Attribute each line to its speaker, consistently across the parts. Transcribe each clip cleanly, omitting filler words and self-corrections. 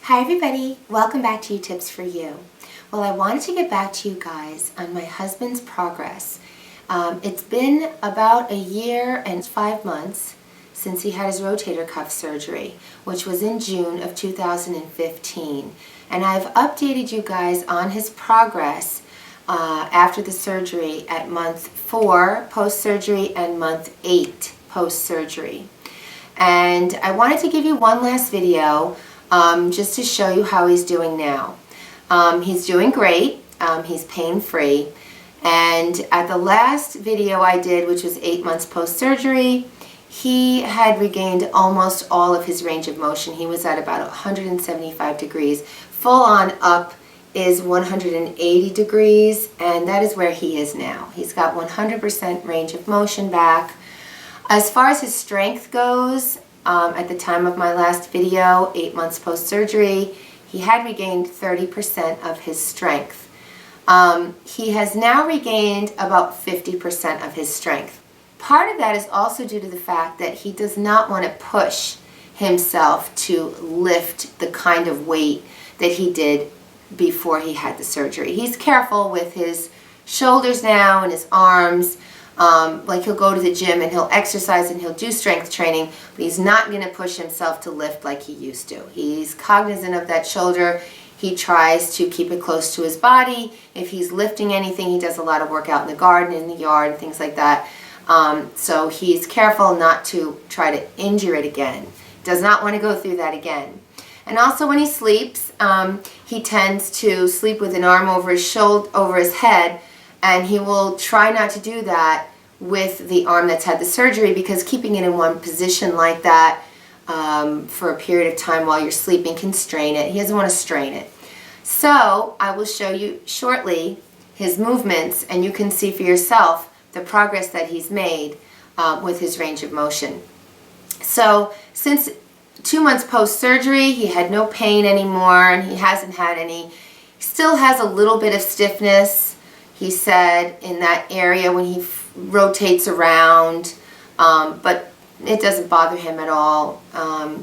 Speaker 1: Hi everybody, welcome back to Tips for You. Well, I wanted to get back to you guys on my husband's progress. It's been about a year and 5 months since he had his rotator cuff surgery, which was in June of 2015. And I've updated you guys on his progress after the surgery at month 4 post-surgery and month 8 post-surgery. And I wanted to give you one last video just to show you how he's doing now. He's doing great. He's pain-free. And at the last video I did, which was 8 months post-surgery, he had regained almost all of his range of motion. He was at about 175 degrees. Full on up is 180 degrees, and that is where he is now. He's got 100% range of motion back. As far as his strength goes, at the time of my last video, 8 months post-surgery, he had regained 30% of his strength. He has now regained about 50% of his strength. Part of that is also due to the fact that he does not want to push himself to lift the kind of weight that he did before he had the surgery. He's careful with his shoulders now and his arms. Like he'll go to the gym and he'll exercise and he'll do strength training, but he's not going to push himself to lift like he used to. He's cognizant of that shoulder. He tries to keep it close to his body. If he's lifting anything, he does a lot of work out in the garden, in the yard, and things like that. So he's careful not to try to injure it again. Does not want to go through that again. And also when he sleeps, he tends to sleep with an arm over his shoulder, over his head, and he will try not to do that with the arm that's had the surgery, because keeping it in one position like that for a period of time while you're sleeping can strain it. He doesn't want to strain it. So I will show you shortly his movements, and you can see for yourself the progress that he's made with his range of motion. So since 2 months post-surgery, he had no pain anymore, and he hasn't had any. He still has a little bit of stiffness, he said, in that area when he rotates around, but it doesn't bother him at all.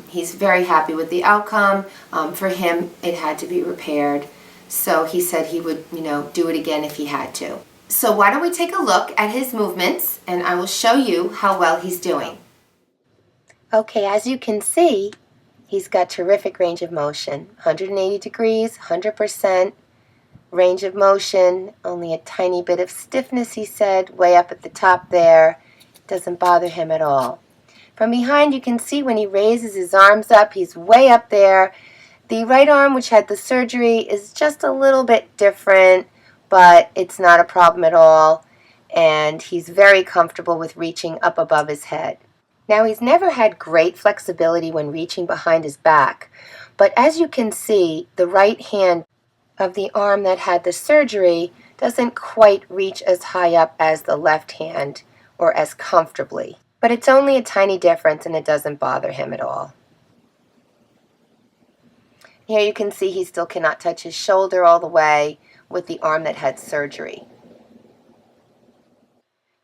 Speaker 1: He's very happy with the outcome. For him, it had to be repaired, so he said he would, do it again if he had to. So why don't we take a look at his movements, and I will show you how well he's doing. Okay, as you can see, he's got terrific range of motion. 180 degrees, 100%. Range of motion, only a tiny bit of stiffness, he said, way up at the top there. Doesn't bother him at all. From behind, you can see when he raises his arms up, he's way up there. The right arm, which had the surgery, is just a little bit different, but it's not a problem at all, and he's very comfortable with reaching up above his head. Now, he's never had great flexibility when reaching behind his back, but as you can see, the right hand of the arm that had the surgery doesn't quite reach as high up as the left hand, or as comfortably. But it's only a tiny difference, and it doesn't bother him at all. Here you can see he still cannot touch his shoulder all the way with the arm that had surgery.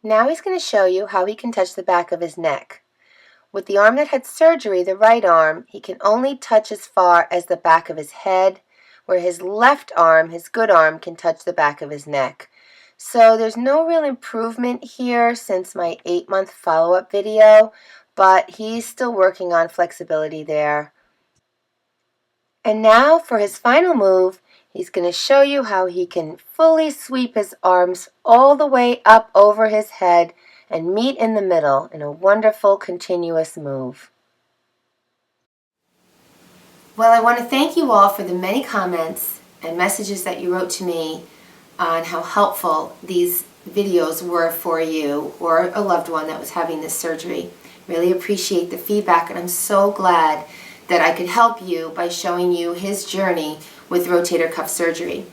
Speaker 1: Now he's going to show you how he can touch the back of his neck. With the arm that had surgery, the right arm, he can only touch as far as the back of his head, where his left arm, his good arm, can touch the back of his neck. So there's no real improvement here since my 8-month follow-up video, but he's still working on flexibility there. And now for his final move, he's going to show you how he can fully sweep his arms all the way up over his head and meet in the middle in a wonderful continuous move. Well, I want to thank you all for the many comments and messages that you wrote to me on how helpful these videos were for you or a loved one that was having this surgery. Really appreciate the feedback, and I'm so glad that I could help you by showing you his journey with rotator cuff surgery.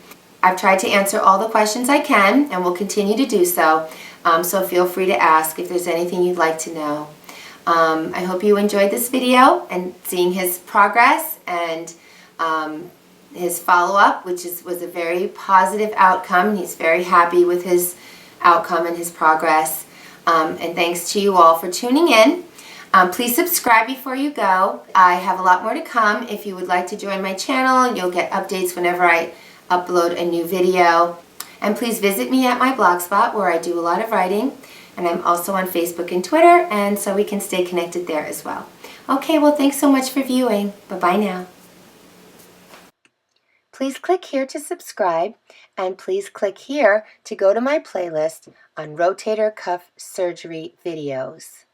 Speaker 1: I've tried to answer all the questions I can and will continue to do so, so feel free to ask if there's anything you'd like to know. I hope you enjoyed this video and seeing his progress and his follow-up, which was a very positive outcome. He's very happy with his outcome and his progress. And thanks to you all for tuning in. Please subscribe before you go. I have a lot more to come. If you would like to join my channel, you'll get updates whenever I upload a new video. And please visit me at my blogspot where I do a lot of writing. And I'm also on Facebook and Twitter, and so we can stay connected there as well. Okay, well, thanks so much for viewing. Bye-bye now. Please click here to subscribe, and please click here to go to my playlist on rotator cuff surgery videos.